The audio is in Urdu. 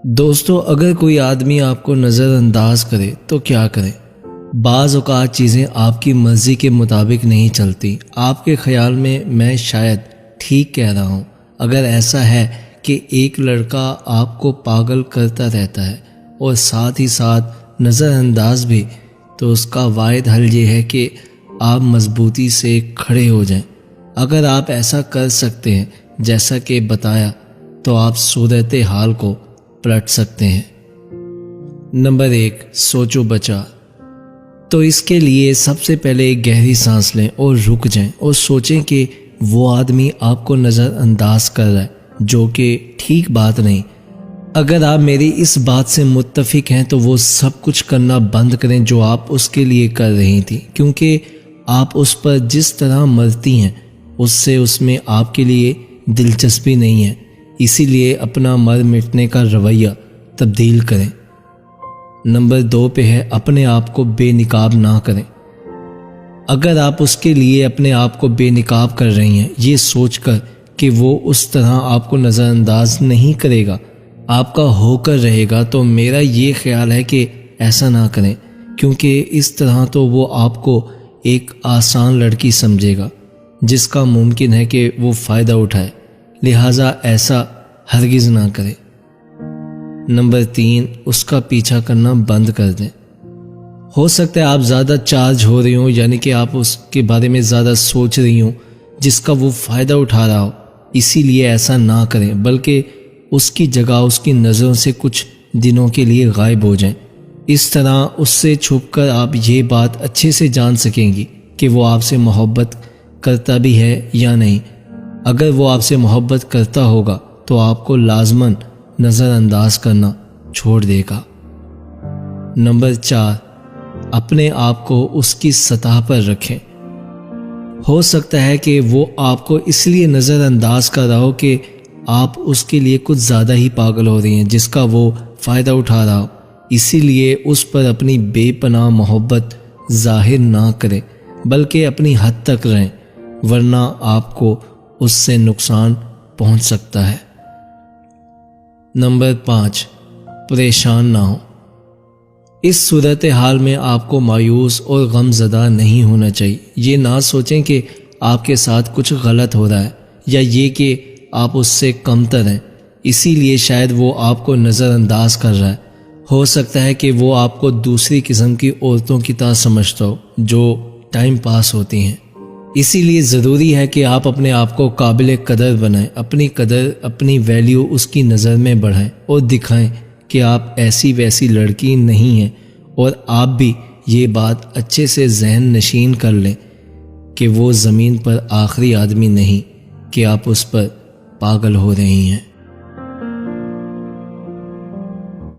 دوستو، اگر کوئی آدمی آپ کو نظر انداز کرے تو کیا کریں؟ بعض اوقات چیزیں آپ کی مرضی کے مطابق نہیں چلتی۔ آپ کے خیال میں شاید ٹھیک کہہ رہا ہوں۔ اگر ایسا ہے کہ ایک لڑکا آپ کو پاگل کرتا رہتا ہے اور ساتھ ہی ساتھ نظر انداز بھی، تو اس کا واحد حل یہ ہے کہ آپ مضبوطی سے کھڑے ہو جائیں۔ اگر آپ ایسا کر سکتے ہیں جیسا کہ بتایا، تو آپ صورتحال کو پلٹ سکتے ہیں۔ نمبر 1، سوچو بچا۔ تو اس کے لیے سب سے پہلے ایک گہری سانس لیں اور رک جائیں اور سوچیں کہ وہ آدمی آپ کو نظر انداز کر رہا ہے، جو کہ ٹھیک بات نہیں۔ اگر آپ میری اس بات سے متفق ہیں تو وہ سب کچھ کرنا بند کریں جو آپ اس کے لیے کر رہی تھیں، کیونکہ آپ اس پر جس طرح مرتی ہیں اس میں آپ کے لیے دلچسپی نہیں ہے۔ اسی لیے اپنا مر مٹنے کا رویہ تبدیل کریں۔ نمبر 2 پہ ہے اپنے آپ کو بے نقاب نہ کریں۔ اگر آپ اس کے لیے اپنے آپ کو بے نقاب کر رہی ہیں، یہ سوچ کر کہ وہ اس طرح آپ کو نظر انداز نہیں کرے گا، آپ کا ہو کر رہے گا، تو میرا یہ خیال ہے کہ ایسا نہ کریں، کیونکہ اس طرح تو وہ آپ کو ایک آسان لڑکی سمجھے گا جس کا ممکن ہے کہ وہ فائدہ اٹھائے، لہٰذا ایسا ہرگز نہ کرے۔ نمبر 3، اس کا پیچھا کرنا بند کر دیں۔ ہو سکتا ہے آپ زیادہ چارج ہو رہی ہوں، یعنی کہ آپ اس کے بارے میں زیادہ سوچ رہی ہوں جس کا وہ فائدہ اٹھا رہا ہو، اسی لیے ایسا نہ کریں، بلکہ اس کی جگہ اس کی نظروں سے کچھ دنوں کے لیے غائب ہو جائیں۔ اس طرح اس سے چھپ کر آپ یہ بات اچھے سے جان سکیں گی کہ وہ آپ سے محبت کرتا بھی ہے یا نہیں۔ اگر وہ آپ سے محبت کرتا ہوگا تو آپ کو لازماً نظر انداز کرنا چھوڑ دے گا۔ نمبر 4، اپنے آپ کو اس کی سطح پر رکھیں۔ ہو سکتا ہے کہ وہ آپ کو اس لیے نظر انداز کر رہا ہو کہ آپ اس کے لیے کچھ زیادہ ہی پاگل ہو رہی ہیں جس کا وہ فائدہ اٹھا رہا ہو، اسی لیے اس پر اپنی بے پناہ محبت ظاہر نہ کریں، بلکہ اپنی حد تک رہیں، ورنہ آپ کو اس سے نقصان پہنچ سکتا ہے۔ نمبر 5، پریشان نہ ہو۔ اس صورتحال میں آپ کو مایوس اور غم زدہ نہیں ہونا چاہیے۔ یہ نہ سوچیں کہ آپ کے ساتھ کچھ غلط ہو رہا ہے یا یہ کہ آپ اس سے کمتر ہیں، اسی لیے شاید وہ آپ کو نظر انداز کر رہا ہے۔ ہو سکتا ہے کہ وہ آپ کو دوسری قسم کی عورتوں کی طرح سمجھتا ہو جو ٹائم پاس ہوتی ہیں۔ اسی لیے ضروری ہے کہ آپ اپنے آپ کو قابل قدر بنائیں، اپنی قدر، اپنی ویلیو اس کی نظر میں بڑھائیں اور دکھائیں کہ آپ ایسی ویسی لڑکی نہیں ہیں، اور آپ بھی یہ بات اچھے سے ذہن نشین کر لیں کہ وہ زمین پر آخری آدمی نہیں کہ آپ اس پر پاگل ہو رہی ہیں۔